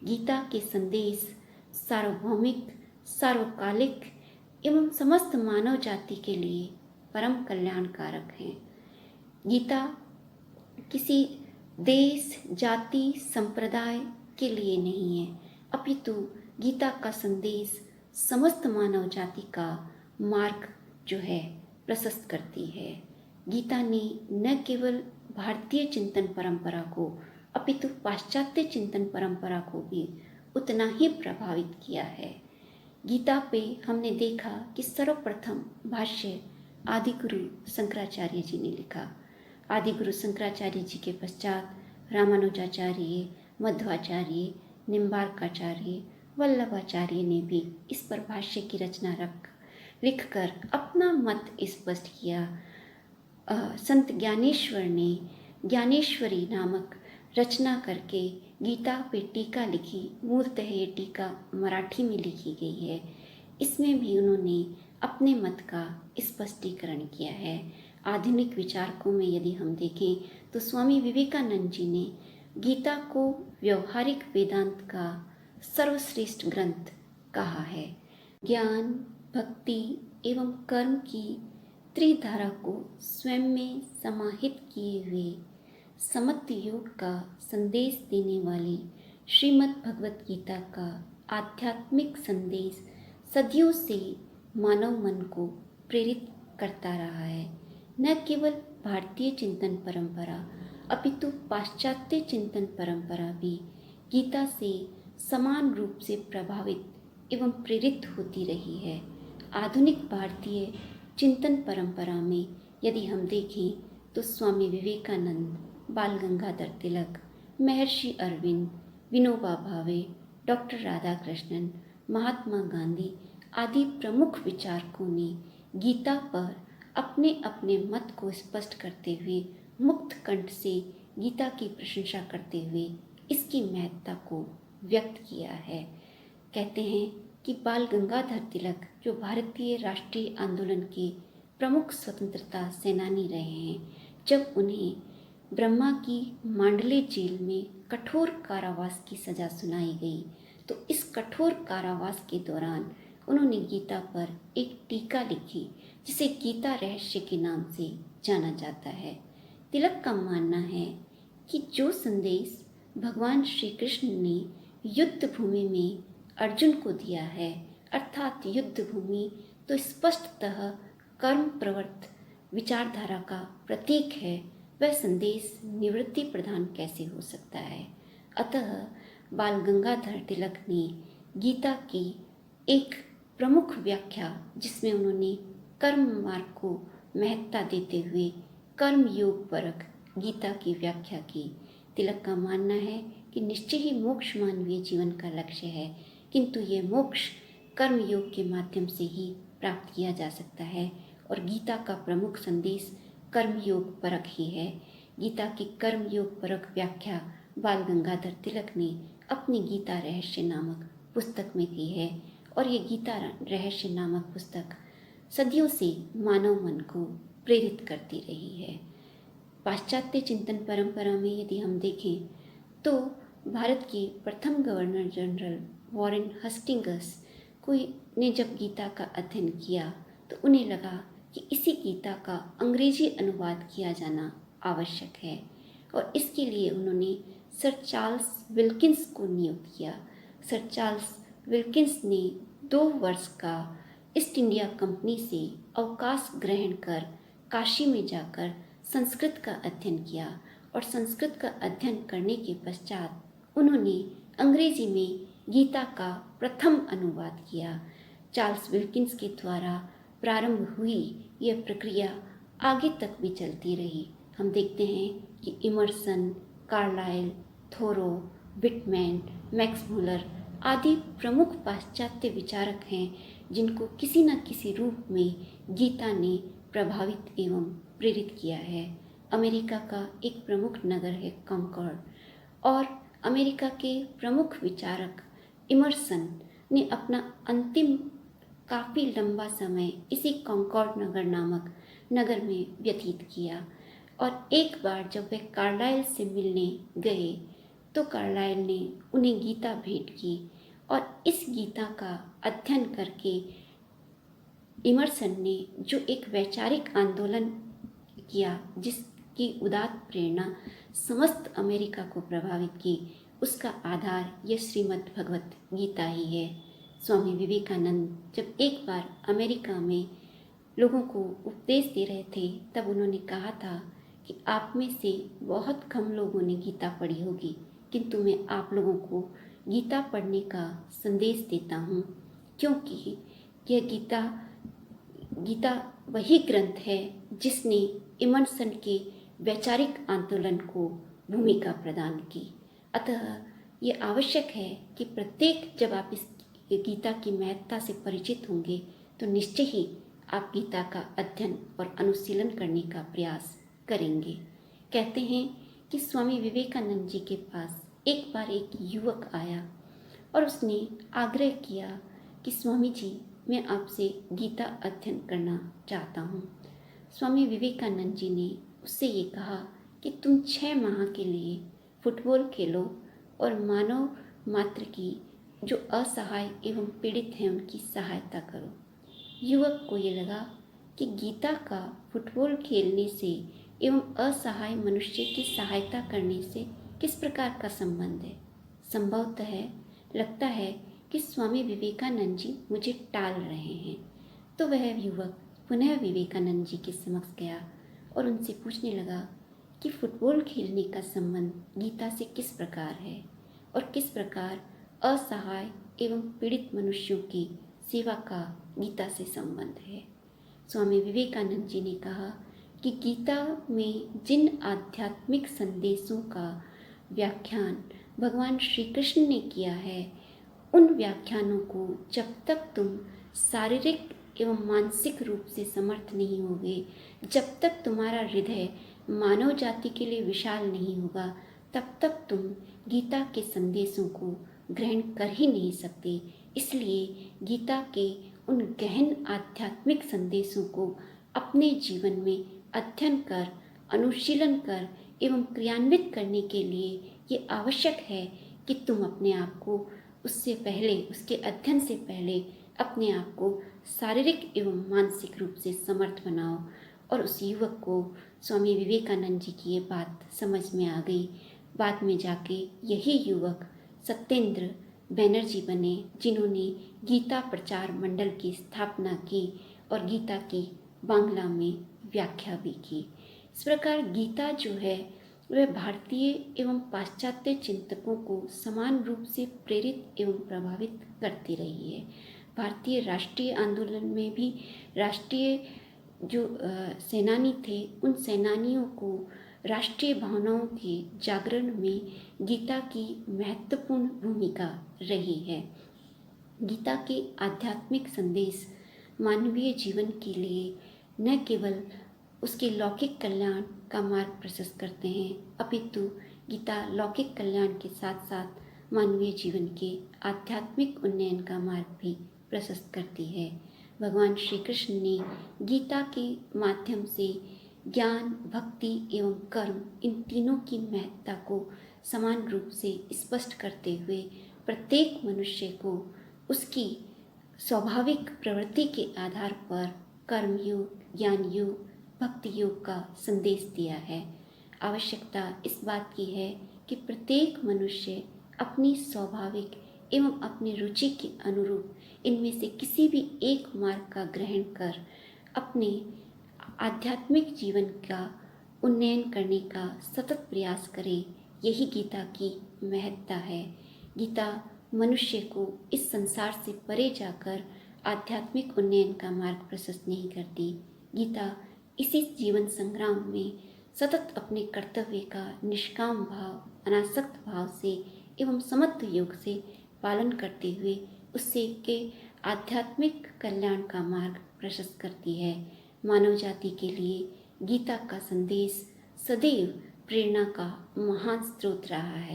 गीता के संदेश सार्वभौमिक, सार्वकालिक एवं समस्त मानव जाति के लिए परम कल्याणकारक हैं। गीता किसी देश, जाति, संप्रदाय के लिए नहीं है, अपितु गीता का संदेश समस्त मानव जाति का मार्ग जो है प्रशस्त करती है। गीता ने न केवल भारतीय चिंतन परंपरा को अपितु पाश्चात्य चिंतन परंपरा को भी उतना ही प्रभावित किया है। गीता पे हमने देखा कि सर्वप्रथम भाष्य आदिगुरु शंकराचार्य जी ने लिखा। आदिगुरु शंकराचार्य जी के पश्चात रामानुजाचार्य, मध्वाचार्य, निम्बार्काचार्य, वल्लभाचार्य ने भी इस पर भाष्य की रचना लिखकर अपना मत स्पष्ट किया। संत ज्ञानेश्वर ने ज्ञानेश्वरी नामक रचना करके गीता पे टीका लिखी। मूलतः ये टीका मराठी में लिखी गई है। इसमें भी उन्होंने अपने मत का स्पष्टीकरण किया है। आधुनिक विचारकों में यदि हम देखें तो स्वामी विवेकानंद जी ने गीता को व्यवहारिक वेदांत का सर्वश्रेष्ठ ग्रंथ कहा है। ज्ञान, भक्ति एवं कर्म की त्रिधारा को स्वयं में समाहित किए हुए समत्व योग का संदेश देने वाली श्रीमद् भगवत गीता का आध्यात्मिक संदेश सदियों से मानव मन को प्रेरित करता रहा है। न केवल भारतीय चिंतन परंपरा अपितु पाश्चात्य चिंतन परंपरा भी गीता से समान रूप से प्रभावित एवं प्रेरित होती रही है। आधुनिक भारतीय चिंतन परंपरा में यदि हम देखें तो स्वामी विवेकानंद, बाल गंगाधर तिलक, महर्षि अरविंद, विनोबा भावे, डॉक्टर राधाकृष्णन, महात्मा गांधी आदि प्रमुख विचारकों ने गीता पर अपने अपने मत को स्पष्ट करते हुए मुक्त कंठ से गीता की प्रशंसा करते हुए इसकी महत्ता को व्यक्त किया है। कहते हैं कि बाल गंगाधर तिलक जो भारतीय राष्ट्रीय आंदोलन के प्रमुख स्वतंत्रता सेनानी रहे हैं, जब उन्हें ब्रह्मा की मांडले जेल में कठोर कारावास की सज़ा सुनाई गई तो इस कठोर कारावास के दौरान उन्होंने गीता पर एक टीका लिखी जिसे गीता रहस्य के नाम से जाना जाता है। तिलक का मानना है कि जो संदेश भगवान श्री कृष्ण ने युद्ध भूमि में अर्जुन को दिया है, अर्थात युद्ध भूमि तो स्पष्टतः कर्म प्रवृत्त विचारधारा का प्रतीक है, वह संदेश निवृत्ति प्रदान कैसे हो सकता है। अतः बाल गंगाधर तिलक ने गीता की एक प्रमुख व्याख्या जिसमें उन्होंने कर्म मार्ग को महत्ता देते हुए कर्म योग परक गीता की व्याख्या की। तिलक का मानना है कि निश्चय ही मोक्ष मानवीय जीवन का लक्ष्य है, किंतु ये मोक्ष कर्म योग के माध्यम से ही प्राप्त किया जा सकता है और गीता का प्रमुख संदेश कर्म योग परक ही है। गीता की कर्म योग परक व्याख्या बाल गंगाधर तिलक ने अपनी गीता रहस्य नामक पुस्तक में की है और ये गीता रहस्य नामक पुस्तक सदियों से मानव मन को प्रेरित करती रही है। पाश्चात्य चिंतन परंपरा में यदि हम देखें तो भारत के प्रथम गवर्नर जनरल वॉरेन हस्टिंग्स ने जब गीता का अध्ययन किया तो उन्हें लगा कि इसी गीता का अंग्रेजी अनुवाद किया जाना आवश्यक है और इसके लिए उन्होंने सर चार्ल्स विल्किंस को नियुक्त किया। सर चार्ल्स विल्किंस ने 2 वर्ष का ईस्ट इंडिया कंपनी से अवकाश ग्रहण कर काशी में जाकर संस्कृत का अध्ययन किया और संस्कृत का अध्ययन करने के पश्चात उन्होंने अंग्रेजी में गीता का प्रथम अनुवाद किया। चार्ल्स विल्किंस के द्वारा प्रारंभ हुई यह प्रक्रिया आगे तक भी चलती रही। हम देखते हैं कि इमर्सन, कार्लाइल, थोरो, विटमैन, मैक्स मुलर आदि प्रमुख पाश्चात्य विचारक हैं जिनको किसी न किसी रूप में गीता ने प्रभावित एवं प्रेरित किया है। अमेरिका का एक प्रमुख नगर है कॉन्कॉर्ड और अमेरिका के प्रमुख विचारक इमर्सन ने अपना अंतिम काफ़ी लंबा समय इसी कॉन्कॉर्ड नगर नामक नगर में व्यतीत किया और एक बार जब वे कार्लाइल से मिलने गए तो कार्लाइल ने उन्हें गीता भेंट की और इस गीता का अध्ययन करके इमर्सन ने जो एक वैचारिक आंदोलन किया, जिसकी उदात्त प्रेरणा समस्त अमेरिका को प्रभावित की, उसका आधार यह श्रीमद् भगवत गीता ही है। स्वामी विवेकानंद जब एक बार अमेरिका में लोगों को उपदेश दे रहे थे, तब उन्होंने कहा था कि आप में से बहुत कम लोगों ने गीता पढ़ी होगी, किंतु मैं आप लोगों को गीता पढ़ने का संदेश देता हूँ, क्योंकि यह गीता वही ग्रंथ है जिसने इमर्सन के वैचारिक आंदोलन को भूमिका प्रदान की। अतः ये आवश्यक है कि प्रत्येक जब आप इस गीता की महत्ता से परिचित होंगे तो निश्चय ही आप गीता का अध्ययन और अनुशीलन करने का प्रयास करेंगे। कहते हैं कि स्वामी विवेकानंद जी के पास एक बार एक युवक आया और उसने आग्रह किया कि स्वामी जी, मैं आपसे गीता अध्ययन करना चाहता हूँ। स्वामी विवेकानंद जी ने उससे ये कहा कि तुम 6 माह के लिए फुटबॉल खेलो और मानव मात्र की जो असहाय एवं पीड़ित हैं उनकी सहायता करो। युवक को ये लगा कि गीता का फुटबॉल खेलने से एवं असहाय मनुष्य की सहायता करने से किस प्रकार का संबंध है। संभवतः लगता है कि स्वामी विवेकानंद जी मुझे टाल रहे हैं। तो वह युवक पुनः विवेकानंद जी के समक्ष गया और उनसे पूछने लगा कि फुटबॉल खेलने का संबंध गीता से किस प्रकार है और किस प्रकार असहाय एवं पीड़ित मनुष्यों की सेवा का गीता से संबंध है। स्वामी विवेकानंद जी ने कहा कि गीता में जिन आध्यात्मिक संदेशों का व्याख्यान भगवान श्री कृष्ण ने किया है, उन व्याख्यानों को जब तक तुम शारीरिक एवं मानसिक रूप से समर्थ नहीं होगे, जब तक तुम्हारा हृदय मानव जाति के लिए विशाल नहीं होगा, तब तक तुम गीता के संदेशों को ग्रहण कर ही नहीं सकते। इसलिए गीता के उन गहन आध्यात्मिक संदेशों को अपने जीवन में अध्ययन कर, अनुशीलन कर एवं क्रियान्वित करने के लिए ये आवश्यक है कि तुम अपने आप को उससे पहले, उसके अध्ययन से पहले अपने आप को शारीरिक एवं मानसिक रूप से समर्थ बनाओ। और उस युवक को स्वामी विवेकानंद जी की ये बात समझ में आ गई। बाद में जाके यही युवक सत्येंद्र बैनर्जी बने, जिन्होंने गीता प्रचार मंडल की स्थापना की और गीता की बांग्ला में व्याख्या भी की। इस प्रकार गीता जो है वह भारतीय एवं पाश्चात्य चिंतकों को समान रूप से प्रेरित एवं प्रभावित करती रही है। भारतीय राष्ट्रीय आंदोलन में भी राष्ट्रीय जो सेनानी थे, उन सेनानियों को राष्ट्रीय भावनाओं के जागरण में गीता की महत्वपूर्ण भूमिका रही है। गीता के आध्यात्मिक संदेश मानवीय जीवन के लिए न केवल उसके लौकिक कल्याण का मार्ग प्रशस्त करते हैं, अपितु गीता लौकिक कल्याण के साथ साथ मानवीय जीवन के आध्यात्मिक उन्नयन का मार्ग भी प्रशस्त करती है। भगवान श्री कृष्ण ने गीता के माध्यम से ज्ञान, भक्ति एवं कर्म, इन तीनों की महत्ता को समान रूप से स्पष्ट करते हुए प्रत्येक मनुष्य को उसकी स्वाभाविक प्रवृत्ति के आधार पर कर्म योग, ज्ञान योग, भक्ति योग का संदेश दिया है। आवश्यकता इस बात की है कि प्रत्येक मनुष्य अपनी स्वाभाविक एवं अपनी रुचि के अनुरूप इनमें से किसी भी एक मार्ग का ग्रहण कर अपने आध्यात्मिक जीवन का उन्नयन करने का सतत प्रयास करे। यही गीता की महत्ता है। गीता मनुष्य को इस संसार से परे जाकर आध्यात्मिक उन्नयन का मार्ग प्रशस्त नहीं करती। गीता इसी जीवन संग्राम में सतत अपने कर्तव्य का निष्काम भाव, अनासक्त भाव से एवं समत्व योग से पालन करते हुए उससे के आध्यात्मिक कल्याण का मार्ग प्रशस्त करती है। मानव जाति के लिए गीता का संदेश सदैव प्रेरणा का महान स्रोत रहा है।